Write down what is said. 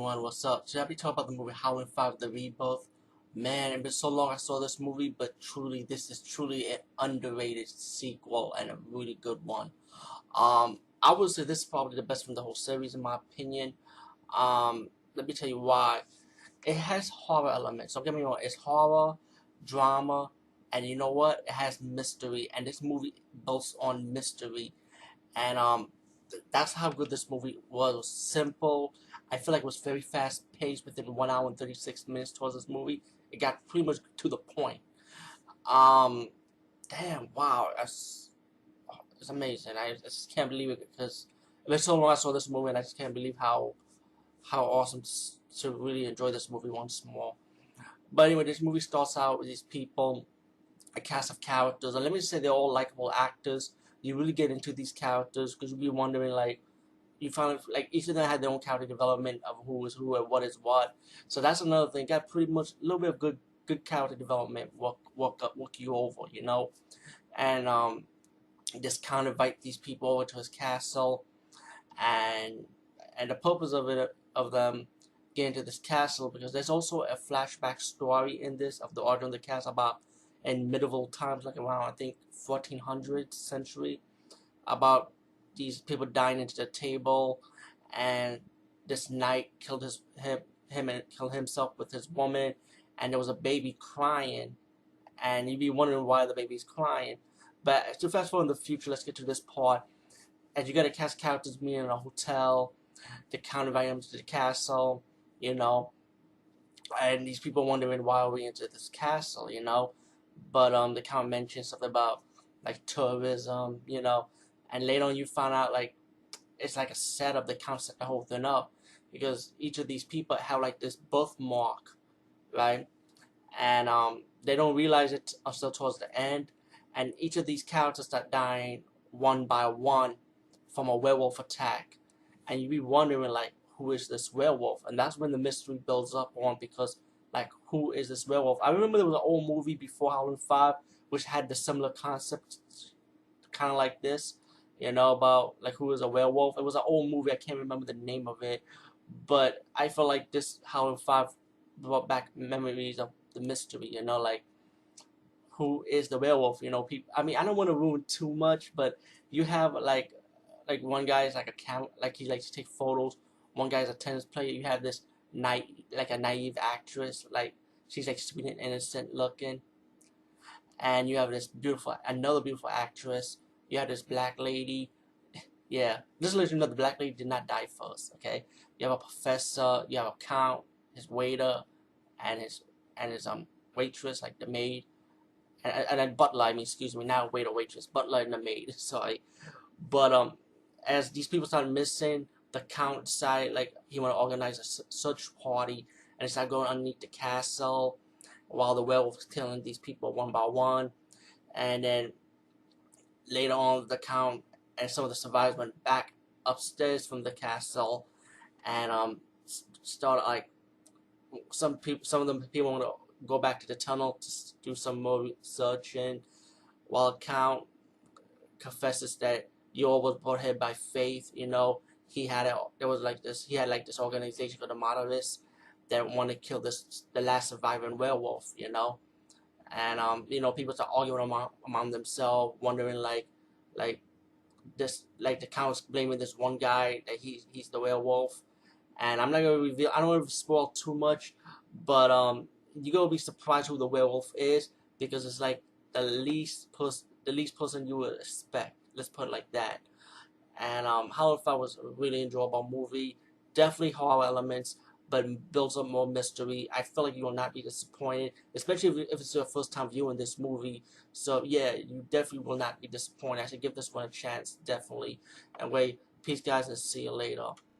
everyone, what's up? Today I'll be talking about the movie Howling 5, The Rebirth. Man, it's been so long I saw this movie, but truly, this is truly an underrated sequel and a really good one. I would say this is probably the best from the whole series in my opinion. Let me tell you why. It has horror elements, don't get me wrong, it's horror, drama, and you know what? It has mystery, and this movie builds on mystery. And that's how good this movie was. It was simple. I feel like it was very fast paced within 1 hour and 36 minutes towards this movie. It got pretty much to the point. Um, Damn, wow, it's amazing. I just can't believe it because it was so long I saw this movie, and I just can't believe how awesome to really enjoy this movie once more. But anyway, this movie starts out with these people, a cast of characters, and let me just say they're all likable actors. You really get into these characters because you'll be wondering, like, you found like each of them had their own character development of who is who and what is what. So that's another thing. Got pretty much a little bit of good character development work you over, you know. And just kind of invite these people over to his castle, and the purpose of them getting to this castle, because there's also a flashback story in this of the origin of the castle about in medieval times, like around I think 1400th century, about these people dying into the table, and this knight killed him and killed himself with his woman, and there was a baby crying, and you'd be wondering why the baby's crying. But to fast forward in the future, let's get to this part. And you gotta cast characters being in a hotel, the count of items to the castle, you know, and these people wondering why are we into this castle, you know. But the count mentions something about like tourism, you know, and later on you find out like it's like a setup that count set the whole thing up, because each of these people have like this birthmark, right? And they don't realize it until towards the end, and each of these characters start dying one by one from a werewolf attack, and you be wondering like who is this werewolf, and that's when the mystery builds up on, because like who is this werewolf? I remember there was an old movie before Howling 5 which had the similar concept, kind of like this, you know, about like who is a werewolf. It was an old movie, I can't remember the name of it, but I feel like this Howling 5 brought back memories of the mystery, you know, like who is the werewolf, you know. People, I mean, I don't want to ruin too much, but you have like one guy is like a like he likes to take photos, one guy's a tennis player, you have this like a naive actress, like she's like sweet and innocent looking, and you have this another beautiful actress, you have this black lady. Yeah, just to let you know, the black lady did not die first, okay? You have a professor, you have a count, his waiter, and his waitress, like the maid, and then butler, I mean, excuse me, not waiter, waitress, butler and the maid, sorry. But as these people started missing, the count decided like he want to organize a search party, and he started going underneath the castle while the werewolf was killing these people one by one. And then later on, the count and some of the survivors went back upstairs from the castle, and started like some of them people want to go back to the tunnel to do some more searching, while count confesses that Yor was brought here by faith. You know, he had this organization called the Modernists that wanted to kill the last surviving werewolf. You know, and you know, people start arguing among themselves, wondering like the count's blaming this one guy that he's the werewolf. And I'm not gonna reveal. I don't want to spoil too much, but you're gonna be surprised who the werewolf is, because it's like the least person you would expect. Let's put it like that. And Howling 5 was a really enjoyable movie. Definitely horror elements, but builds up more mystery. I feel like you will not be disappointed, especially if it's your first time viewing this movie. So yeah, you definitely will not be disappointed. I should give this one a chance, definitely. Anyway, peace guys, and see you later.